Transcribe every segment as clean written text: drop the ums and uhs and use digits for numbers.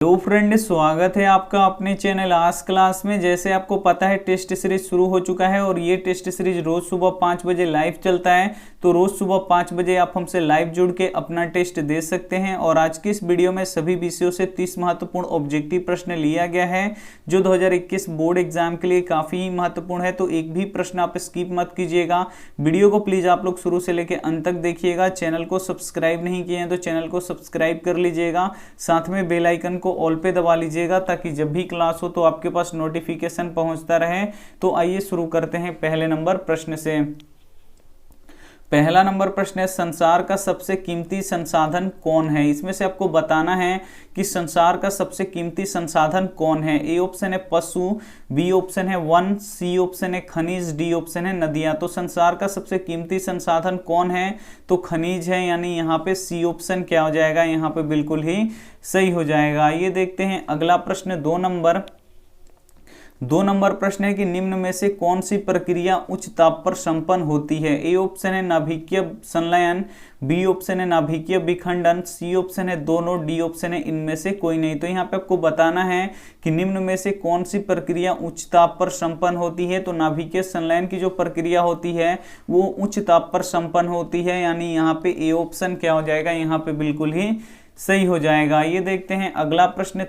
Hello friend, स्वागत है आपका अपने चैनल आज क्लास में। जैसे आपको पता है टेस्ट सीरीज शुरू हो चुका है और ये टेस्ट सीरीज रोज सुबह 5 बजे लाइव चलता है। तो रोज सुबह 5 बजे आप हमसे लाइव जुड़ के अपना टेस्ट दे सकते हैं। और आज की इस वीडियो में सभी विषयों से 30 महत्वपूर्ण ऑब्जेक्टिव प्रश्न लिया गया है जो 2021 बोर्ड एग्जाम के लिए काफी महत्वपूर्ण है। तो एक भी प्रश्न आप स्किप मत कीजिएगा। वीडियो को प्लीज आप लोग शुरू से लेकर अंत तक देखिएगा। चैनल को सब्सक्राइब नहीं किए हैं तो चैनल को सब्सक्राइब कर लीजिएगा, साथ में बेल आइकन को ऑल पे दबा लीजिएगा ताकि जब भी क्लास हो तो आपके पास नोटिफिकेशन पहुंचता रहे। तो आइए शुरू करते हैं पहले नंबर प्रश्न से। पहला नंबर प्रश्न है, संसार का सबसे कीमती संसाधन कौन है? इसमें से आपको बताना है कि संसार का सबसे कीमती संसाधन कौन है। ए ऑप्शन है पशु, बी ऑप्शन है वन, सी ऑप्शन है खनिज, डी ऑप्शन है नदियां। तो संसार का सबसे कीमती संसाधन कौन है? तो खनिज है, यानी यहाँ पे सी ऑप्शन क्या हो जाएगा? यहाँ पे बिल्कुल ही सही हो जाएगा। ये देखते हैं अगला प्रश्न। दो नंबर प्रश्न है कि निम्न में से कौन सी प्रक्रिया उच्च ताप पर संपन्न होती है? ए ऑप्शन है नाभिकीय संलयन, बी ऑप्शन है नाभिकीय विखंडन, सी ऑप्शन है दोनों, डी ऑप्शन है इनमें से कोई नहीं। तो यहाँ पे आपको बताना है कि निम्न में से कौन सी प्रक्रिया उच्च ताप पर संपन्न होती है। तो नाभिकीय संलयन की जो प्रक्रिया होती है वो उच्च ताप पर संपन्न होती है, यानी यहाँ पे ए ऑप्शन क्या हो जाएगा? यहाँ पे बिल्कुल ही सही हो जाएगा। ये देखते हैं अगला प्रश्न।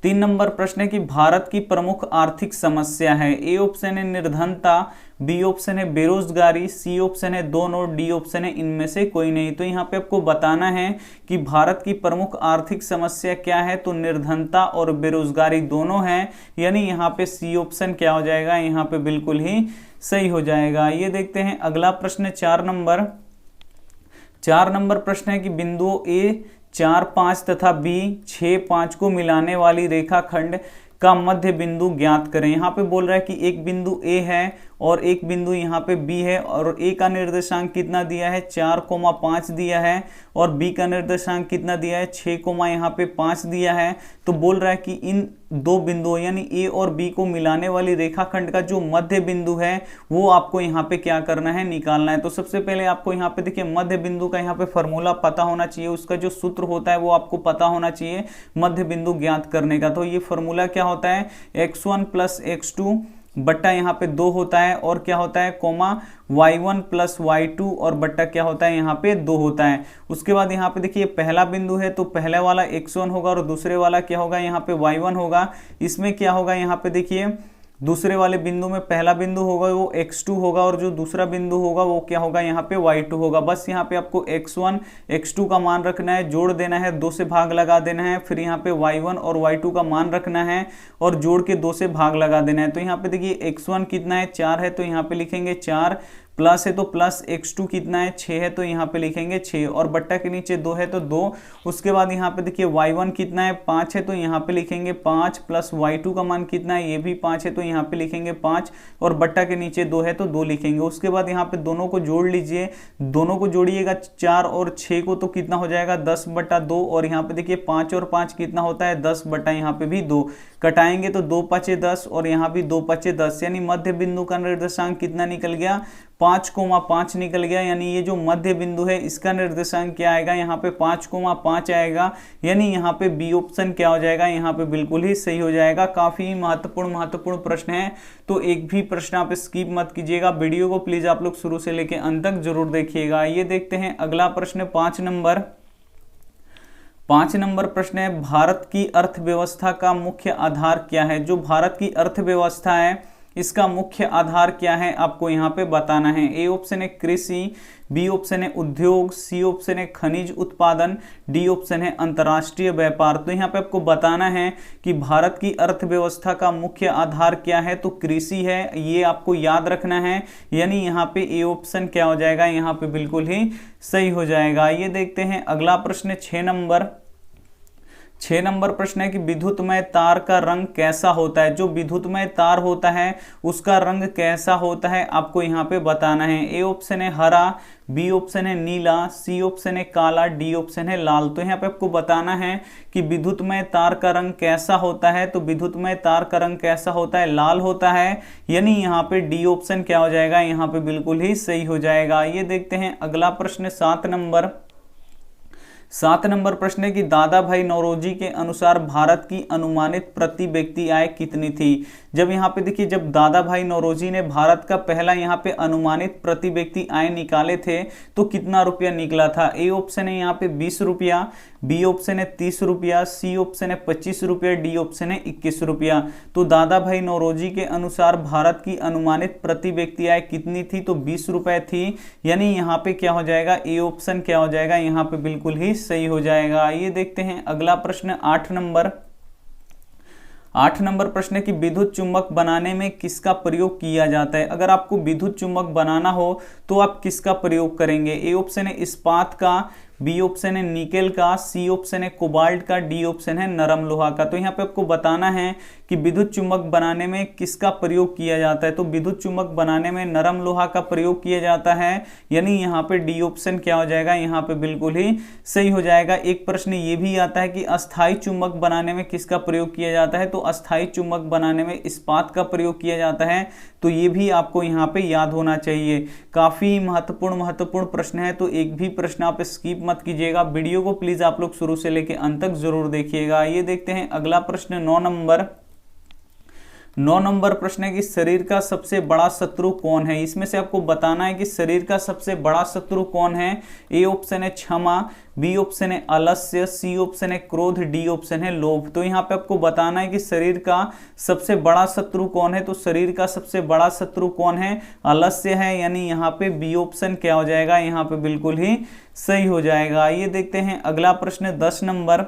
तीन नंबर प्रश्न है कि भारत की प्रमुख आर्थिक समस्या है। ए ऑप्शन है निर्धनता, बी ऑप्शन है बेरोजगारी, सी ऑप्शन है दोनों, डी ऑप्शन है इनमें से कोई नहीं। तो यहाँ पे आपको बताना है कि भारत की प्रमुख आर्थिक समस्या क्या है। तो निर्धनता और बेरोजगारी दोनों है, यानी यहाँ पे सी ऑप्शन क्या हो जाएगा? यहाँ पे बिल्कुल ही सही हो जाएगा। ये देखते हैं अगला प्रश्न। चार नंबर प्रश्न है कि बिंदुओं ए 4, 5 तथा बी 6, 5 को मिलाने वाली रेखाखंड का मध्य बिंदु ज्ञात करें। यहाँ पे बोल रहा है कि एक बिंदु ए है और एक बिंदु यहाँ पे बी है, और ए का निर्देशांक कितना दिया है? 4,5 दिया है, और बी का निर्देशांक कितना दिया है? 6, यहाँ पे 5 दिया है। तो बोल रहा है कि इन दो बिंदुओं यानी ए और बी को मिलाने वाली रेखाखंड का जो मध्य बिंदु है वो आपको यहाँ पे क्या करना है? निकालना है। तो सबसे पहले आपको यहाँ पे देखिए मध्य बिंदु का यहाँ पे फॉर्मूला पता होना चाहिए, उसका जो सूत्र होता है वो आपको पता होना चाहिए मध्य बिंदु ज्ञात करने का। तो ये फॉर्मूला क्या होता है? x1 प्लस x2 बट्टा यहाँ पे 2 होता है, और क्या होता है कोमा y1 प्लस y2 और बट्टा क्या होता है? यहाँ पे 2 होता है। उसके बाद यहाँ पे देखिए पहला बिंदु है तो पहले वाला x1 होगा और दूसरे वाला क्या होगा? यहाँ पे y1 होगा। इसमें क्या होगा? यहाँ पे देखिए दूसरे वाले बिंदु में पहला बिंदु होगा वो x2 होगा, और जो दूसरा बिंदु होगा वो क्या होगा? यहाँ पे y2 होगा। बस यहाँ पे आपको x1 x2 का मान रखना है, जोड़ देना है, 2 से भाग लगा देना है, फिर यहाँ पे y1 और y2 का मान रखना है और जोड़ के 2 से भाग लगा देना है। तो यहाँ पे देखिए x1 कितना है? 4 है, तो यहाँ पे लिखेंगे 4, प्लस है तो प्लस x2 कितना है? 6 है, तो यहाँ पे लिखेंगे 6, और बट्टा के नीचे 2 है तो 2। उसके बाद यहाँ पे देखिए y1 कितना है? 5 है, तो यहाँ पे लिखेंगे 5, प्लस y2 का मान कितना है? ये भी 5 है, तो यहाँ पे लिखेंगे 5, और बट्टा के नीचे 2 है तो 2 लिखेंगे। उसके बाद यहाँ पे दोनों को जोड़ लीजिए, दोनों को जोड़िएगा 4 और 6 को, तो कितना हो जाएगा? 10/2, और यहाँ पे देखिए 5 और 5 कितना होता है? 10 बटा यहाँ पे भी 2, कटाएंगे तो 2 5 10, और यहाँ भी 2 5 10, यानी मध्य बिंदु का निर्देशांक कितना निकल गया? 5,5 निकल गया। यानी ये जो मध्य बिंदु है इसका निर्देशांक क्या आएगा? यहाँ पे 5,5 आएगा, यानी यहाँ पे बी ऑप्शन क्या हो जाएगा? यहाँ पे बिल्कुल ही सही हो जाएगा। काफी महत्वपूर्ण प्रश्न है, तो एक भी प्रश्न आप स्किप मत कीजिएगा। वीडियो को प्लीज आप लोग शुरू से लेकर अंत तक जरूर देखिएगा। ये देखते हैं अगला प्रश्न। 5 नंबर प्रश्न है, भारत की अर्थव्यवस्था का मुख्य आधार क्या है? जो भारत की अर्थव्यवस्था है इसका मुख्य आधार क्या है? आपको यहाँ पे बताना है। ए ऑप्शन है कृषि, बी ऑप्शन है उद्योग, सी ऑप्शन है खनिज उत्पादन, डी ऑप्शन है अंतर्राष्ट्रीय व्यापार। तो यहाँ पे आपको बताना है कि भारत की अर्थव्यवस्था का मुख्य आधार क्या है? तो कृषि है, ये आपको याद रखना है, यानी यहाँ पे ए ऑप्शन क्या हो जाएगा? यहाँ पे बिल्कुल ही सही हो जाएगा। ये देखते हैं अगला प्रश्न। 6 नंबर प्रश्न है कि विद्युतमय तार का रंग कैसा होता है? जो विद्युतमय तार होता है उसका रंग कैसा होता है? आपको यहाँ पे बताना है। ए ऑप्शन है हरा, बी ऑप्शन है नीला, सी ऑप्शन है काला, डी ऑप्शन है लाल। तो यहाँ पे आपको बताना है कि विद्युतमय तार का रंग कैसा होता है। तो विद्युतमय तार का रंग कैसा होता है? लाल होता है, यानी यहाँ पे डी ऑप्शन क्या हो जाएगा? यहाँ पे बिल्कुल ही सही हो जाएगा। ये देखते हैं अगला प्रश्न। 7 नंबर प्रश्न है कि दादा भाई नौरोजी के अनुसार भारत की अनुमानित प्रति व्यक्ति आय कितनी थी। जब यहाँ पे देखिए, जब दादा भाई नौरोजी ने भारत का पहला यहाँ पे अनुमानित प्रति व्यक्ति आय निकाले थे तो कितना रुपया निकला था। ए ऑप्शन है यहाँ पे 20 रुपया, बी ऑप्शन है 30 रुपया, सी ऑप्शन है 25 रुपया, डी ऑप्शन है 21 रुपया। तो दादा भाई नौरोजी के अनुसार भारत की अनुमानित प्रति व्यक्ति आय कितनी थी, तो 20 रुपए थी। यानी यहाँ पे क्या हो जाएगा, ए ऑप्शन क्या हो जाएगा, यहाँ पे बिल्कुल ही सही हो जाएगा। आइए देखते हैं अगला प्रश्न 8 नंबर। 8 नंबर प्रश्न है कि विद्युत चुंबक बनाने में किसका प्रयोग किया जाता है। अगर आपको विद्युत चुंबक बनाना हो तो आप किसका प्रयोग करेंगे। ए ऑप्शन है इस्पात का, बी ऑप्शन है निकेल का, सी ऑप्शन है कोबाल्ट का, डी ऑप्शन है नरम लोहा का। तो यहाँ पे आपको बताना है कि विद्युत चुंबक बनाने में किसका प्रयोग किया जाता है। तो विद्युत चुंबक बनाने में नरम लोहा का प्रयोग किया जाता है, यानी यहाँ पे डी ऑप्शन क्या हो जाएगा, यहाँ पे बिल्कुल ही सही हो जाएगा। एक प्रश्न ये भी आता है कि अस्थायी चुंबक बनाने में किसका प्रयोग किया जाता है। तो अस्थायी चुंबक बनाने में इस्पात का प्रयोग किया जाता है। तो ये भी आपको यहाँ पे याद होना चाहिए। काफी महत्वपूर्ण प्रश्न है, तो एक भी प्रश्न आप स्किप मत कीजिएगा। वीडियो को प्लीज आप लोग शुरू से लेकर अंत तक जरूर देखिएगा। ये देखते हैं अगला प्रश्न 9 नंबर। 9 नंबर प्रश्न है कि शरीर का सबसे बड़ा शत्रु कौन है। इसमें से आपको बताना है कि शरीर का सबसे बड़ा शत्रु कौन है। ए ऑप्शन है क्षमा, बी ऑप्शन है आलस्य, सी ऑप्शन है क्रोध, डी ऑप्शन है लोभ। तो यहाँ पे आपको बताना है कि शरीर का सबसे बड़ा शत्रु कौन है। तो शरीर का सबसे बड़ा शत्रु कौन है, आलस्य है, यानी यहाँ पे बी ऑप्शन क्या हो जाएगा, यहाँ पे बिल्कुल ही सही हो जाएगा। ये देखते हैं अगला प्रश्न 10 नंबर।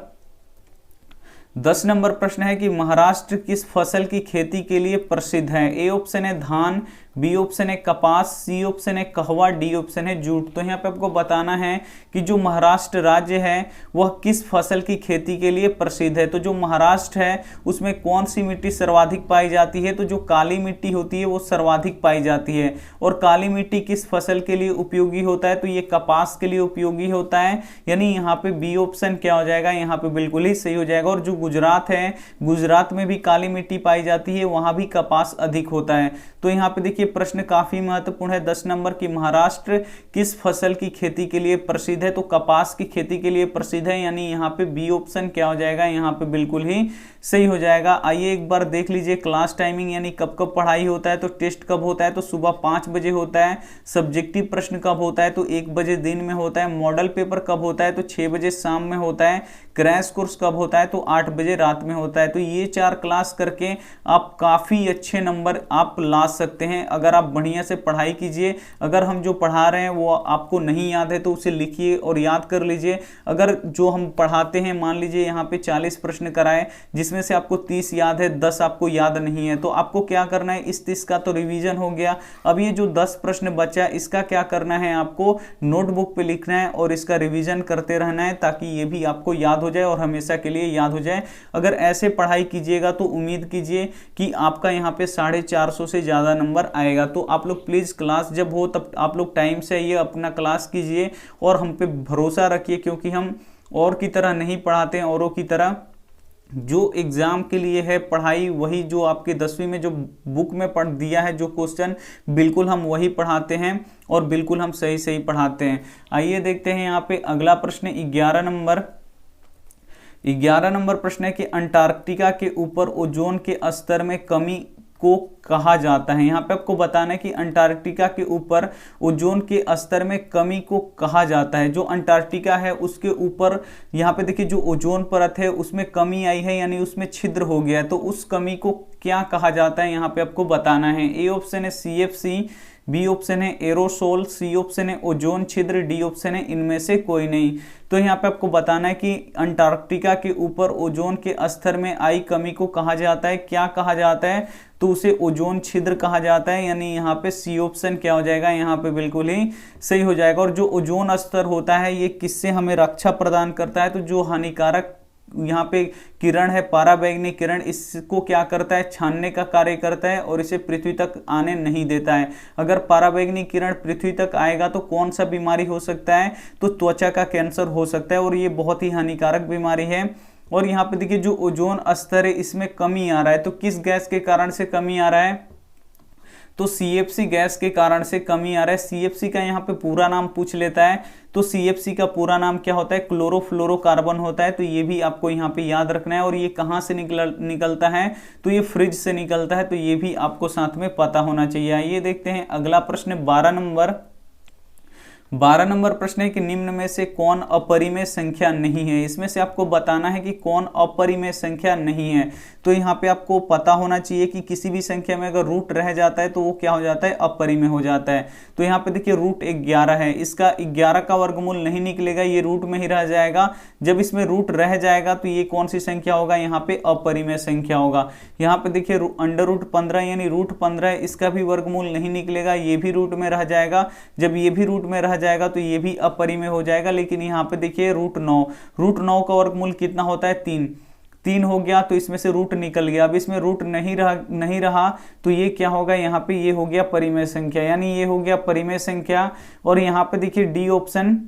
10 नंबर प्रश्न है कि महाराष्ट्र किस फसल की खेती के लिए प्रसिद्ध है। ए ऑप्शन है धान, बी ऑप्शन है कपास, सी ऑप्शन है कहवा, डी ऑप्शन है जूट। तो यहाँ पे आपको बताना है कि जो महाराष्ट्र राज्य है वह किस फसल की खेती के लिए प्रसिद्ध है। तो जो महाराष्ट्र है उसमें कौन सी मिट्टी सर्वाधिक पाई जाती है। तो जो काली मिट्टी होती है वो सर्वाधिक पाई जाती है। और काली मिट्टी किस फसल के लिए उपयोगी होता है, तो ये कपास के लिए उपयोगी होता है, यानी यहाँ पे बी ऑप्शन क्या हो जाएगा, यहाँ पे बिल्कुल ही सही हो जाएगा। और जो गुजरात है, गुजरात में भी काली मिट्टी पाई जाती है, वहां भी कपास अधिक होता है। तो यहाँ पे देखिए प्रश्न काफी महत्वपूर्ण है 10 नंबर की, महाराष्ट्र किस फसल की खेती के लिए प्रसिद्ध है। तो कपास की खेती के लिए प्रसिद्ध है, यानी यहाँ पे बी ऑप्शन क्या हो जाएगा, यहाँ पे बिल्कुल ही सही हो जाएगा। आइए एक बार देख लीजिए क्लास टाइमिंग, यानी कब कब पढ़ाई होता है। तो टेस्ट कब होता है, तो सुबह 5 बजे होता है। सब्जेक्टिव प्रश्न कब होता है, तो 1 बजे दिन में होता है। मॉडल पेपर कब होता है, तो 6 बजे शाम में होता है। क्रैश कोर्स कब होता है, तो 8 बजे रात में होता है। तो ये 4 क्लास करके आप काफी अच्छे नंबर आप ला सकते हैं अगर आप बढ़िया से पढ़ाई कीजिए। अगर हम जो पढ़ा रहे हैं वो आपको नहीं याद है तो उसे लिखिए और याद कर लीजिए। अगर जो हम पढ़ाते हैं, मान लीजिए यहाँ पे 40 प्रश्न कराए जिसमें से आपको 30 याद है, 10 आपको याद नहीं है, तो आपको क्या करना है, इस 30 का तो रिवीजन हो गया। अब ये जो 10 प्रश्न बचा इसका क्या करना है, आपको नोटबुक पे लिखना है और इसका रिवीजन करते रहना है ताकि ये भी आपको याद हो जाए और हमेशा के लिए याद हो जाए। अगर ऐसे पढ़ाई कीजिएगा तो उम्मीद कीजिए कि आपका यहाँ पे 450 से ज्यादा नंबर आएगा। तो आप लोग प्लीज क्लास जब हो तब आप लोग टाइम से आइए, अपना क्लास कीजिए और हम पे भरोसा रखिए, क्योंकि हम और की तरह नहीं पढ़ाते हैं। औरों की तरह जो एग्जाम के लिए है पढ़ाई, वही जो आपके 10वीं में जो बुक में पढ़ दिया है जो क्वेश्चन, बिल्कुल हम वही पढ़ाते हैं और बिल्कुल हम सही सही पढ़ाते हैं। आइए देखते हैं यहाँ पे अगला प्रश्न 11 नंबर। 11 नंबर प्रश्न है कि अंटार्कटिका के ऊपर ओजोन के स्तर में कमी को कहा जाता है। यहाँ पे आपको बताना है कि अंटार्कटिका के ऊपर ओजोन के स्तर में कमी को कहा जाता है। जो अंटार्कटिका है उसके ऊपर यहाँ पे देखिए जो ओजोन परत है उसमें कमी आई है, यानी उसमें छिद्र हो गया है। तो उस कमी को क्या कहा जाता है, यहाँ पे आपको बताना है। ए ऑप्शन है CFC, बी ऑप्शन है एरोसोल, सी ऑप्शन है ओजोन छिद्र, डी ऑप्शन है इनमें से कोई नहीं। तो यहाँ पे आपको बताना है कि अंटार्कटिका के ऊपर ओजोन के स्तर में आई कमी को कहा जाता है, क्या कहा जाता है, तो उसे ओजोन छिद्र कहा जाता है, यानी यहाँ पे सी ऑप्शन क्या हो जाएगा, यहाँ पे बिल्कुल ही सही हो जाएगा। और जो ओजोन स्तर होता है ये किससे हमें रक्षा प्रदान करता है, तो जो हानिकारक यहाँ पे किरण है, पराबैंगनी किरण, इसको क्या करता है, छानने का कार्य करता है और इसे पृथ्वी तक आने नहीं देता है। अगर पराबैंगनी किरण पृथ्वी तक आएगा तो कौन सा बीमारी हो सकता है, तो त्वचा का कैंसर हो सकता है और ये बहुत ही हानिकारक बीमारी है। और यहाँ पे देखिए जो ओजोन स्तर है इसमें कमी आ रहा है, तो किस गैस के कारण से कमी आ रहा है, तो CFC गैस के कारण से कमी आ रहा है। CFC का यहाँ पे पूरा नाम पूछ लेता है, तो CFC का पूरा नाम क्या होता है? क्लोरोफ्लोरोकार्बन होता है। तो ये भी आपको यहाँ पे याद रखना है। और ये कहाँ से निकलता है? तो ये फ्रिज से निकलता है। तो ये भी आपको साथ में पता होना चाहिए। आइए देखते हैं अगला प्रश्न 12 नंबर प्रश्न है कि निम्न में से कौन अपरिमेय संख्या नहीं है। इसमें से आपको बताना है कि कौन अपरिमेय संख्या नहीं है। तो यहाँ पे आपको पता होना चाहिए कि किसी भी संख्या में अगर रूट रह जाता है तो वो क्या हो जाता है? अपरिमेय हो जाता है। तो यहाँ पे देखिए रूट 11 है, इसका 11 का वर्गमूल नहीं निकलेगा, ये रूट में ही रह जाएगा। जब इसमें रूट रह जाएगा तो ये कौन सी संख्या होगा? यहाँ पे अपरिमेय संख्या होगा। यहाँ पे देखिए √15 यानी √15, इसका भी वर्गमूल नहीं निकलेगा, ये भी रूट में रह जाएगा। जब ये भी रूट में रह जाएगा तो ये भी अपरिमेय हो जाएगा। लेकिन यहाँ पे देखिए √9 का वर्गमूल कितना होता है? 3 हो गया, तो इसमें से रूट निकल गया। अब इसमें रूट नहीं रहा तो ये क्या होगा? यहाँ पे ये हो गया परिमेय संख्या, यानी ये हो गया परिमेय संख्या। और यहाँ पे देखिए डी ऑप्शन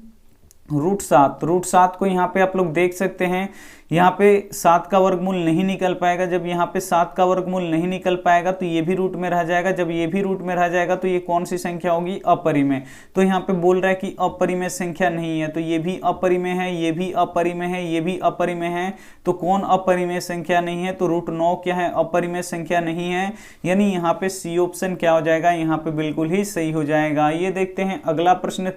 √7 को यहाँ पे आप लोग देख सकते हैं। यहाँ पे 7 का वर्गमूल नहीं निकल पाएगा। जब यहाँ पे 7 का वर्गमूल नहीं निकल पाएगा तो ये भी रूट में रह जाएगा। जब ये भी रूट में रह जाएगा तो ये कौन सी संख्या होगी? अपरिमेय। तो यहाँ पे बोल रहा है कि अपरिमेय संख्या नहीं है, तो ये भी अपरिमेय है, ये भी अपरिमेय है, ये भी अपरिमेय है। तो कौन अपरिमेय संख्या नहीं है? तो √9 क्या है? अपरिमेय संख्या नहीं है। यानी यहाँ पे सी ऑप्शन क्या हो जाएगा? यहाँ पे बिल्कुल ही सही हो जाएगा। ये देखते हैं अगला प्रश्न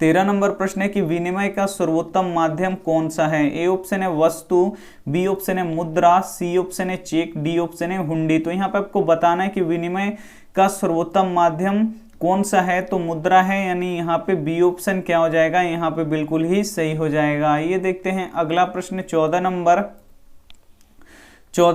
13 नंबर प्रश्न है कि विनिमय का सर्वोत्तम माध्यम कौन सा है? ए ऑप्शन है वस्तु, बी ऑप्शन है मुद्रा, सी ऑप्शन है चेक, डी ऑप्शन है हुंडी। तो यहाँ पे आपको बताना है कि विनिमय का सर्वोत्तम माध्यम कौन सा है? तो मुद्रा है, यानी यहाँ पे बी ऑप्शन क्या हो जाएगा? यहाँ पे बिल्कुल ही सही हो जाएगा। ये देखते हैं अगला प्रश्न 14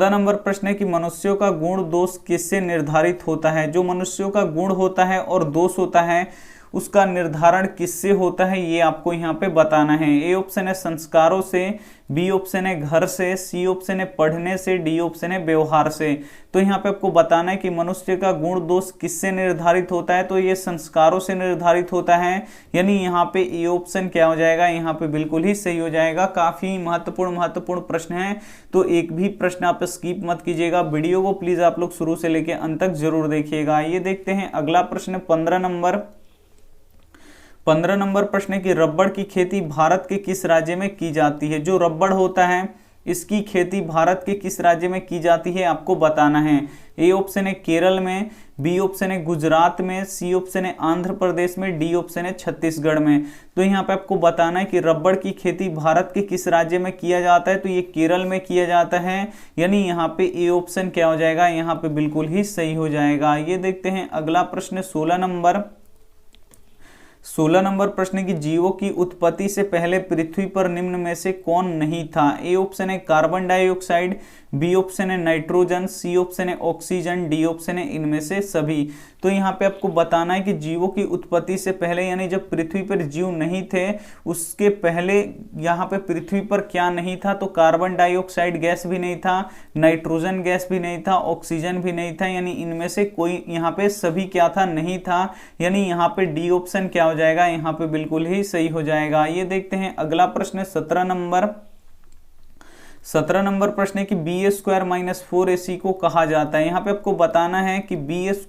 नंबर प्रश्न है कि मनुष्यों का गुण दोष किससे निर्धारित होता है? जो मनुष्यों का गुण होता है और दोष होता है उसका निर्धारण किससे होता है, ये आपको यहाँ पे बताना है। ए ऑप्शन है संस्कारों से, बी ऑप्शन है घर से, सी ऑप्शन है पढ़ने से, डी ऑप्शन है व्यवहार से। तो यहाँ पे आपको बताना है कि मनुष्य का गुण दोष किससे निर्धारित होता है? तो ये संस्कारों से निर्धारित होता है, यानी यहाँ पे ए ऑप्शन क्या हो जाएगा? यहाँ पे बिल्कुल ही सही हो जाएगा। काफी महत्वपूर्ण प्रश्न है, तो एक भी प्रश्न आप स्किप मत कीजिएगा। वीडियो को प्लीज आप लोग शुरू से लेकर अंत तक जरूर देखिएगा। ये देखते हैं अगला प्रश्न 15 नंबर प्रश्न है कि रबड़ की खेती भारत के किस राज्य में की जाती है? जो रबड़ होता है इसकी खेती भारत के किस राज्य में की जाती है आपको बताना है। ए ऑप्शन है केरल में, बी ऑप्शन है गुजरात में, सी ऑप्शन है आंध्र प्रदेश में, डी ऑप्शन है छत्तीसगढ़ में। तो यहाँ पे आपको बताना है कि रबड़ की खेती भारत के किस राज्य में किया जाता है? तो ये केरल में किया जाता है, यानी यहाँ पे ए ऑप्शन क्या हो जाएगा? यहाँ पे बिल्कुल ही सही हो जाएगा। ये देखते हैं अगला प्रश्न 16 नंबर प्रश्न की जीवों की उत्पत्ति से पहले पृथ्वी पर निम्न में से कौन नहीं था? ए ऑप्शन है कार्बन डाइऑक्साइड, बी ऑप्शन है नाइट्रोजन, सी ऑप्शन है ऑक्सीजन, डी ऑप्शन है इनमें से सभी। तो यहाँ पे आपको बताना है कि जीवों की उत्पत्ति से पहले, यानी जब पृथ्वी पर जीव नहीं थे उसके पहले यहाँ पे पृथ्वी पर क्या नहीं था? तो कार्बन डाइऑक्साइड गैस भी नहीं था, नाइट्रोजन गैस भी नहीं था, ऑक्सीजन भी नहीं था, यानी इनमें से कोई यहाँ पे सभी क्या था? नहीं था। यानी यहाँ पे डी ऑप्शन क्या हो जाएगा? यहाँ पे बिल्कुल ही सही हो जाएगा। ये देखते हैं अगला प्रश्न 17 नंबर प्रश्न है कि b² - 4ac को कहा जाता है। यहाँ पे आपको बताना है कि b² -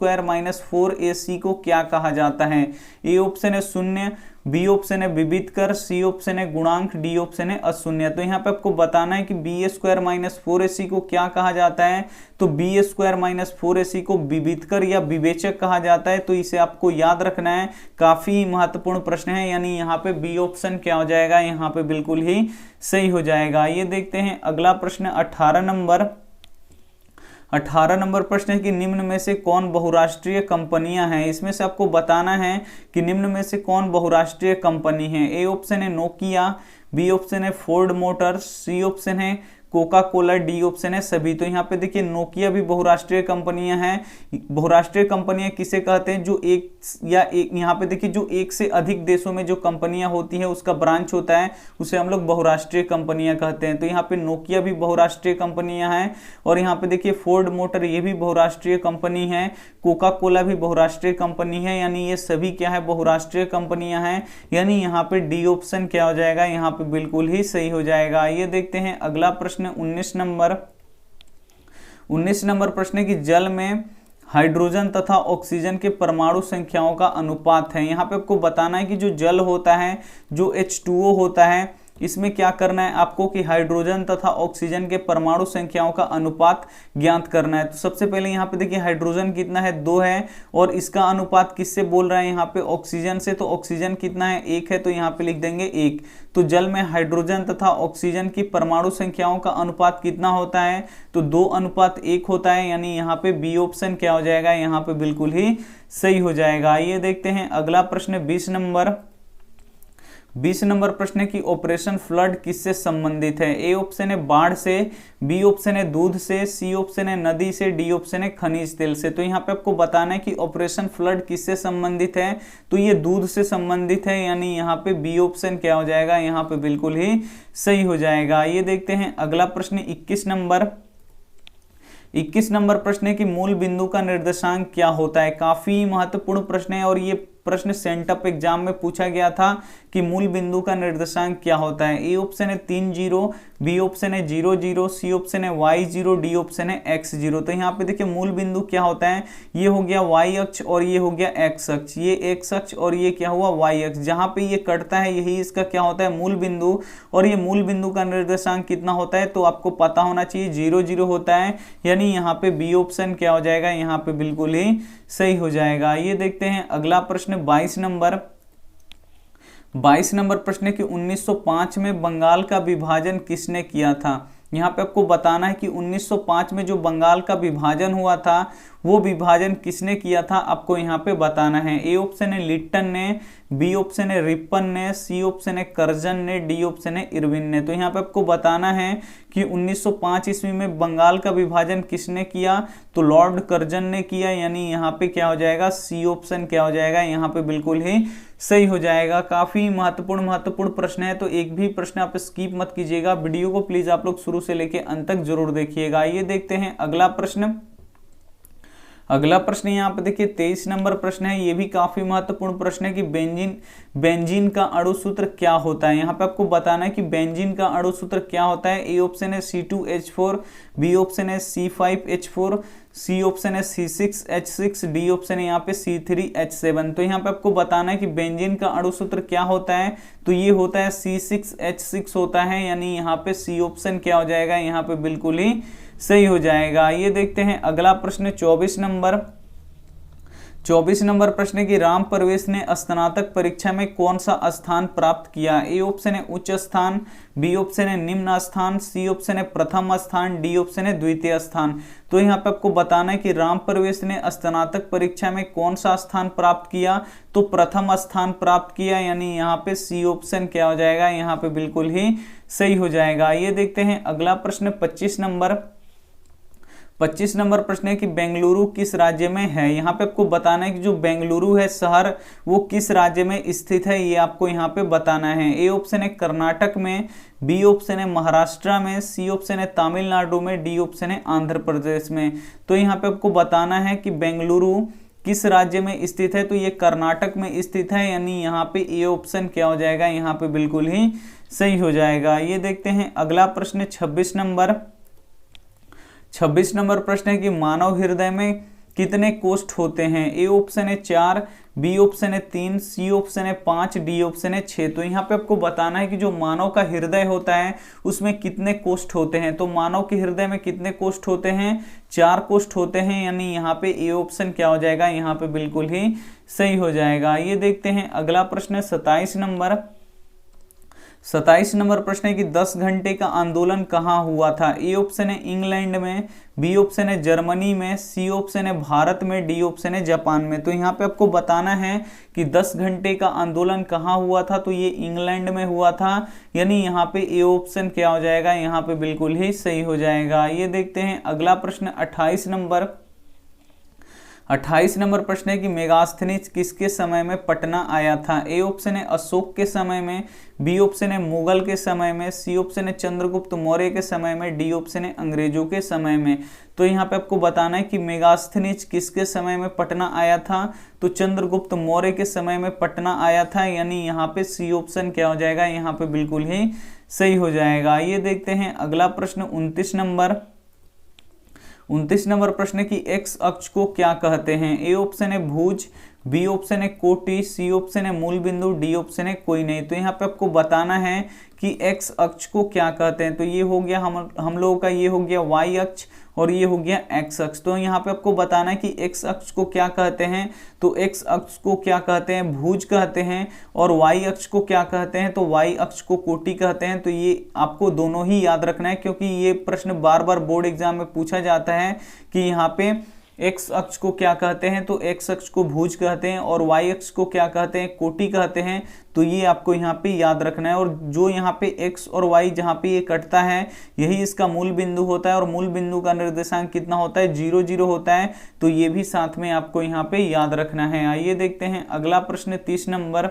4ac को क्या कहा जाता है। ए ऑप्शन है शून्य, बी ऑप्शन है विविधकर, सी ऑप्शन है गुणांक, डी ऑप्शन है अशून्य। तो यहाँ पे आपको बताना है कि b² - 4ac को क्या कहा जाता है? तो b² - 4ac को विविधकर या विवेचक कहा जाता है। तो इसे आपको याद रखना है, काफी महत्वपूर्ण प्रश्न है, यानी यहाँ पे बी ऑप्शन क्या हो जाएगा? यहाँ पे बिल्कुल ही सही हो जाएगा। ये देखते हैं अगला प्रश्न 18 नंबर प्रश्न है कि निम्न में से कौन बहुराष्ट्रीय कंपनियां हैं? इसमें से आपको बताना है कि निम्न में से कौन बहुराष्ट्रीय कंपनी है। ए ऑप्शन है नोकिया, बी ऑप्शन है फोर्ड मोटर्स, सी ऑप्शन है कोका कोला, डी ऑप्शन है सभी। तो यहाँ पे देखिए नोकिया भी बहुराष्ट्रीय कंपनियां हैं। बहुराष्ट्रीय कंपनियां किसे कहते हैं? जो यहाँ पे देखिए जो एक से अधिक देशों में जो कंपनियां होती है उसका ब्रांच होता है, उसे हम लोग बहुराष्ट्रीय कंपनियां कहते हैं। तो यहाँ पे नोकिया भी बहुराष्ट्रीय कंपनियां हैं, और यहाँ पे देखिए फोर्ड मोटर ये भी बहुराष्ट्रीय कंपनी है, कोका कोला भी बहुराष्ट्रीय कंपनी है, यानी ये सभी क्या है? बहुराष्ट्रीय कंपनियां हैं, यानी यहाँ पे डी ऑप्शन क्या हो जाएगा? यहाँ पे बिल्कुल ही सही हो जाएगा। ये देखते हैं अगला प्रश्न 19 नंबर प्रश्न है कि जल में हाइड्रोजन तथा ऑक्सीजन के परमाणु संख्याओं का अनुपात है। यहाँ पे आपको बताना है कि जो जल होता है, जो H2O होता है, इसमें क्या करना है आपको कि हाइड्रोजन तथा ऑक्सीजन के परमाणु संख्याओं का अनुपात ज्ञात करना है। तो सबसे पहले यहाँ पे देखिए हाइड्रोजन कितना है, 2 है, और इसका अनुपात किससे बोल रहा है यहाँ पे, ऑक्सीजन से। तो ऑक्सीजन कितना है, 1 है, तो यहाँ पे लिख देंगे 1। तो जल में हाइड्रोजन तथा ऑक्सीजन की परमाणु संख्याओं का अनुपात कितना होता है, तो 2:1 होता है, यानी यहाँ पे बी ऑप्शन क्या हो जाएगा, यहाँ पे बिल्कुल ही सही हो जाएगा। आइए देखते हैं अगला प्रश्न 20 नंबर प्रश्न है कि ऑपरेशन फ्लड किससे संबंधित है। ए ऑप्शन है बाढ़ से, बी ऑप्शन है दूध से, सी ऑप्शन है नदी से, डी ऑप्शन है खनिज तेल से। तो यहाँ पे आपको बताना है कि ऑपरेशन फ्लड किससे संबंधित है, तो ये दूध से संबंधित है, यानी यहाँ पे बी ऑप्शन क्या हो जाएगा, यहाँ पे बिल्कुल ही सही हो जाएगा। ये देखते हैं अगला प्रश्न 21 नंबर प्रश्न है कि मूल बिंदु का निर्देशांक क्या होता है। काफी महत्वपूर्ण प्रश्न है और ये प्रश्न सेंटअप एग्जाम में पूछा गया था कि मूल बिंदु का निर्देशांक क्या होता है। ए ऑप्शन है 3 0, बी ऑप्शन है 0 0, सी ऑप्शन है y 0, डी ऑप्शन है x 0। तो यहाँ पे देखिए मूल बिंदु क्या होता है, ये हो गया y अक्ष और ये हो गया x अक्ष, ये x अक्ष और ये क्या हुआ y अक्ष। जहाँ पे ये कटता है यही इसका क्या होता है, मूल बिंदु। और ये मूल बिंदु का निर्देशांक कितना होता है, तो आपको पता होना चाहिए 0 0 होता है, यानी यहाँ पे बी ऑप्शन क्या हो जाएगा, यहाँ पे बिल्कुल ही सही हो जाएगा। ये देखते हैं अगला प्रश्न 22 नंबर प्रश्न है कि 1905 में बंगाल का विभाजन किसने किया था। यहाँ पे आपको बताना है कि 1905 में जो बंगाल का विभाजन हुआ था वो विभाजन किसने किया था, आपको यहाँ पे बताना है। ए ऑप्शन है लिट्टन ने, बी ऑप्शन है रिप्पन ने, सी ऑप्शन है कर्जन ने, डी ऑप्शन है इरविन ने। तो यहाँ पे आपको बताना है कि 1905 ईस्वी में बंगाल का विभाजन किसने किया, तो लॉर्ड कर्जन ने किया, यानी यहाँ पे क्या हो जाएगा, सी ऑप्शन क्या हो जाएगा, यहाँ पे बिल्कुल ही सही हो जाएगा। काफी महत्वपूर्ण प्रश्न है, तो एक भी प्रश्न आप स्किप मत कीजिएगा। वीडियो को प्लीज आप लोग शुरू से लेके अंत तक जरूर देखिएगा। ये देखते हैं अगला प्रश्न यहाँ पे देखिए 23 नंबर प्रश्न है। ये भी काफी महत्वपूर्ण प्रश्न है कि बेंजीन का अणु सूत्र क्या होता है। यहाँ पे आपको बताना है कि बेंजीन का अणु सूत्र क्या होता है। ए ऑप्शन है C2H4, बी ऑप्शन है C5H4, सी ऑप्शन है C6H6, डी ऑप्शन है यहाँ पे C3H7। तो यहाँ पे आपको बताना है कि बेंजीन का अणु सूत्र क्या होता है, तो ये होता है C6H6 होता है, यानी यहाँ पे सी ऑप्शन क्या हो जाएगा, यहाँ पे बिल्कुल ही सही हो जाएगा। ये देखते हैं अगला प्रश्न 24 नंबर प्रश्न है कि राम परवेश ने स्नातक परीक्षा में कौन सा स्थान प्राप्त किया। ए ऑप्शन है उच्च स्थान, बी ऑप्शन है निम्न स्थान, सी ऑप्शन है प्रथम स्थान, डी ऑप्शन है द्वितीय स्थान। तो यहाँ पे आपको बताना है कि राम परवेश ने स्नातक परीक्षा में कौन सा स्थान प्राप्त किया, तो प्रथम स्थान प्राप्त किया, यानी यहाँ पे सी ऑप्शन क्या हो जाएगा, यहाँ पे बिल्कुल ही सही हो जाएगा। ये देखते हैं अगला प्रश्न 25 नंबर प्रश्न है कि बेंगलुरु किस राज्य में है। यहाँ पे आपको बताना है कि जो बेंगलुरु है शहर वो किस राज्य में स्थित है, ये आपको यहाँ पे बताना है। ए ऑप्शन है कर्नाटक में, बी ऑप्शन है महाराष्ट्र में, सी ऑप्शन है तमिलनाडु में, डी ऑप्शन है आंध्र प्रदेश में। तो यहाँ पे आपको बताना है कि बेंगलुरु किस राज्य में स्थित है, तो ये कर्नाटक में स्थित है, यानी यहाँ पे ए ऑप्शन क्या हो जाएगा, यहाँ पे बिल्कुल ही सही हो जाएगा। ये देखते हैं अगला प्रश्न 26 नंबर प्रश्न है कि मानव हृदय में कितने कोष्ठ होते हैं। ए ऑप्शन है 4, बी ऑप्शन है 3, सी ऑप्शन है 5, डी ऑप्शन है 6। तो यहाँ पे आपको बताना है कि जो मानव का हृदय होता है उसमें कितने कोष्ठ होते हैं। तो मानव के हृदय में कितने कोष्ठ होते हैं, 4 कोष्ठ होते हैं, यानी यहाँ पे ए ऑप्शन क्या हो जाएगा, यहाँ पे बिल्कुल ही सही हो जाएगा। ये देखते हैं अगला प्रश्न 27 नंबर प्रश्न है कि 10 घंटे का आंदोलन कहाँ हुआ था। ए ऑप्शन है इंग्लैंड में, बी ऑप्शन है जर्मनी में, सी ऑप्शन है भारत में, डी ऑप्शन है जापान में। तो यहाँ पे आपको बताना है कि 10 घंटे का आंदोलन कहाँ हुआ था, तो ये इंग्लैंड में हुआ था, यानी यहाँ पे ए ऑप्शन क्या हो जाएगा, यहाँ पे बिल्कुल ही सही हो जाएगा। ये देखते हैं अगला प्रश्न 28 नंबर प्रश्न है कि मेगास्थनीज किसके समय में पटना आया था। ए ऑप्शन है अशोक के समय में, बी ऑप्शन है मुगल के समय में, सी ऑप्शन है चंद्रगुप्त मौर्य के समय में, डी ऑप्शन है अंग्रेजों के समय में। तो यहाँ पे आपको बताना है कि मेगास्थनीज किसके समय में पटना आया था, तो चंद्रगुप्त मौर्य के समय में पटना आया था, यानी यहाँ पे सी ऑप्शन क्या हो जाएगा, यहाँ पे बिल्कुल ही सही हो जाएगा। ये देखते हैं अगला प्रश्न 29 29 नंबर प्रश्न है कि एक्स अक्ष को क्या कहते हैं। ए ऑप्शन है भुज, बी ऑप्शन है कोटि, सी ऑप्शन है मूल बिंदु, डी ऑप्शन है कोई नहीं। तो यहाँ पे आपको बताना है कि एक्स अक्ष को क्या कहते हैं। तो ये हो गया हम लोगों का, ये हो गया वाई अक्ष और ये हो गया एक्स अक्ष। तो यहाँ पे आपको बताना है कि एक्स अक्ष को क्या कहते हैं। तो एक्स अक्ष को क्या कहते हैं, भुज कहते हैं, और वाई अक्ष को क्या कहते हैं, तो वाई अक्ष को कोटि कहते हैं। तो ये आपको दोनों ही याद रखना है, क्योंकि ये प्रश्न बार बार बोर्ड एग्जाम में पूछा जाता है कि यहाँ पे एक्स अक्ष को क्या कहते हैं। तो एक्स अक्ष को भुज कहते हैं और वाई अक्ष को क्या कहते हैं, कोटि कहते हैं। तो ये आपको यहाँ पे याद रखना है। और जो यहाँ पे एक्स और वाई जहाँ पे ये कटता है, यही इसका मूल बिंदु होता है, और मूल बिंदु का निर्देशांक कितना होता है, 0 0 होता है। तो ये भी साथ में आपको यहाँ पे याद रखना है। आइए देखते हैं अगला प्रश्न 30 नंबर।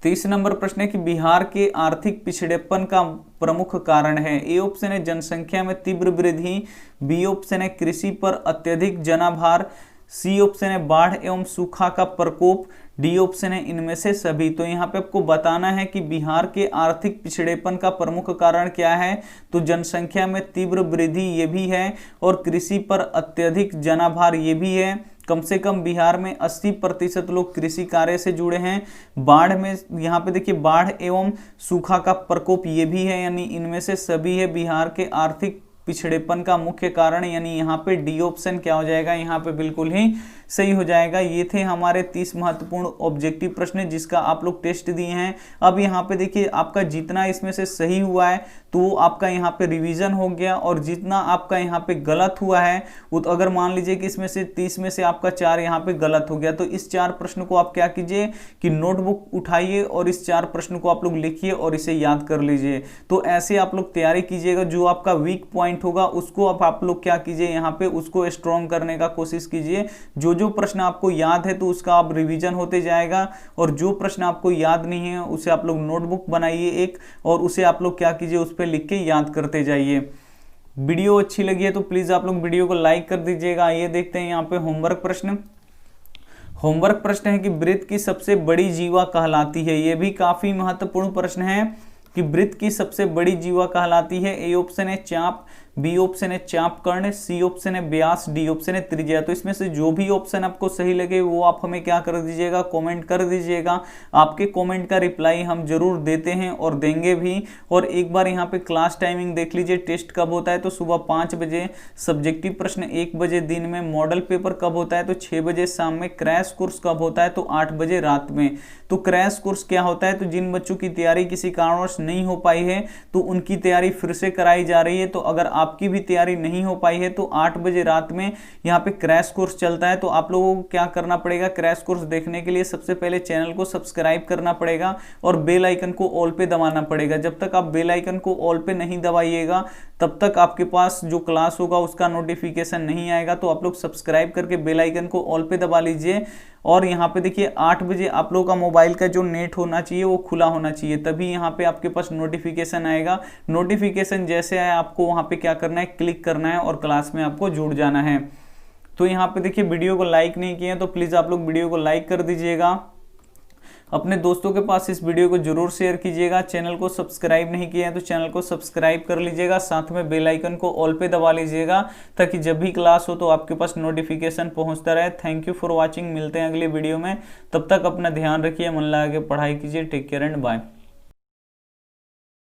30 नंबर प्रश्न है कि बिहार के आर्थिक पिछड़ेपन का प्रमुख कारण है। ए ऑप्शन है जनसंख्या में तीव्र वृद्धि, बी ऑप्शन है कृषि पर अत्यधिक जनाभार, सी ऑप्शन है बाढ़ एवं सूखा का प्रकोप, डी ऑप्शन है इनमें से सभी। तो यहाँ पे आपको बताना है कि बिहार के आर्थिक पिछड़ेपन का प्रमुख कारण क्या है। तो जनसंख्या में तीव्र वृद्धि ये भी है, और कृषि पर अत्यधिक जनाभार ये भी है। कम से कम बिहार में 80% लोग कृषि कार्य से जुड़े हैं। बाढ़ में यहाँ पे देखिए बाढ़ एवं सूखा का प्रकोप ये भी है, यानी इनमें से सभी है बिहार के आर्थिक पिछड़ेपन का मुख्य कारण। यानी यहाँ पे डी ऑप्शन क्या हो जाएगा, यहाँ पे बिल्कुल ही सही हो जाएगा। ये थे हमारे 30 महत्वपूर्ण ऑब्जेक्टिव प्रश्न जिसका आप लोग टेस्ट दिए हैं। अब यहाँ पे देखिए आपका जितना इसमें से सही हुआ है तो आपका यहाँ पे रिवीजन हो गया, और जितना आपका यहाँ पे गलत हुआ है वो तो अगर मान लीजिए कि इसमें से 30 में से आपका 4 यहाँ पे गलत हो गया, तो इस 4 प्रश्न को आप क्या कीजिए कि नोटबुक उठाइए और इस 4 प्रश्न को आप लोग लिखिए और इसे याद कर लीजिए। तो ऐसे आप लोग तैयारी कीजिएगा। जो आपका वीक पॉइंट होगा उसको अब आप लोग क्या कीजिए, यहाँ पे उसको स्ट्रॉन्ग करने का कोशिश कीजिए। जो प्रश्न आपको याद है तो उसका आप रिवीजन होते जाएगा, और जो प्रश्न आपको याद नहीं है उसे आप लोग नोटबुक बनाइए एक, और उसे आप लोग क्या कीजिए उस पर लिख के याद करते जाइए। वीडियो अच्छी लगी है तो प्लीज आप लोग वीडियो को लाइक कर दीजिएगा। आइए देखते हैं यहाँ पे होमवर्क प्रश्न। होमवर्क प्रश्न है कि वृत्त की सबसे बड़ी जीवा कहलाती है। यह भी काफी महत्वपूर्ण प्रश्न है कि वृत्त की सबसे बड़ी जीवा कहलाती है। ए ऑप्शन है चाप, बी ऑप्शन है चाप कर्ण, सी ऑप्शन है व्यास, डी ऑप्शन है त्रिज्या। तो इसमें से जो भी ऑप्शन आपको सही लगे वो आप हमें क्या कर दीजिएगा, कमेंट कर दीजिएगा। आपके कमेंट का रिप्लाई हम जरूर देते हैं और देंगे भी। और एक बार यहाँ पे क्लास टाइमिंग देख लीजिए, टेस्ट कब होता है तो सुबह 5 बजे, सब्जेक्टिव प्रश्न 1 बजे दिन में, मॉडल पेपर कब होता है तो 6 बजे शाम में, क्रैश कोर्स कब होता है तो 8 बजे रात में। तो क्रैश कोर्स क्या होता है, तो जिन बच्चों की तैयारी किसी कारणवश नहीं हो पाई है तो उनकी तैयारी फिर से कराई जा रही है। तो अगर आपकी भी तैयारी नहीं हो पाई है तो 8 बजे रात में यहाँ पे क्रैश कोर्स चलता है। तो आप लोगों को क्या करना पड़ेगा, क्रैश कोर्स देखने के लिए सबसे पहले चैनल को सब्सक्राइब करना पड़ेगा और बेल आइकन को ऑल पे दबाना पड़ेगा। जब तक आप बेल आइकन को ऑल पे नहीं दबाइएगा तब तक आपके पास जो क्लास होगा उसका नोटिफिकेशन नहीं आएगा। तो आप लोग सब्सक्राइब करके बेल आइकन को ऑल पे दबा लीजिए। और यहाँ पे देखिए 8 बजे आप लोगों का मोबाइल का जो नेट होना चाहिए वो खुला होना चाहिए, तभी यहाँ पे आपके पास नोटिफिकेशन आएगा। नोटिफिकेशन जैसे आए आपको वहाँ पे क्या करना है, क्लिक करना है और क्लास में आपको जुड़ जाना है। तो यहाँ पे देखिए वीडियो को लाइक नहीं किए तो प्लीज़ आप लोग वीडियो को लाइक कर दीजिएगा। अपने दोस्तों के पास इस वीडियो को जरूर शेयर कीजिएगा। चैनल को सब्सक्राइब नहीं किए हैं तो चैनल को सब्सक्राइब कर लीजिएगा, साथ में बेल आइकन को ऑल पे दबा लीजिएगा ताकि जब भी क्लास हो तो आपके पास नोटिफिकेशन पहुंचता रहे। Thank you for watching. मिलते हैं अगले वीडियो में, तब तक अपना ध्यान रखिए, मन लगा के पढ़ाई कीजिए। Take care and bye.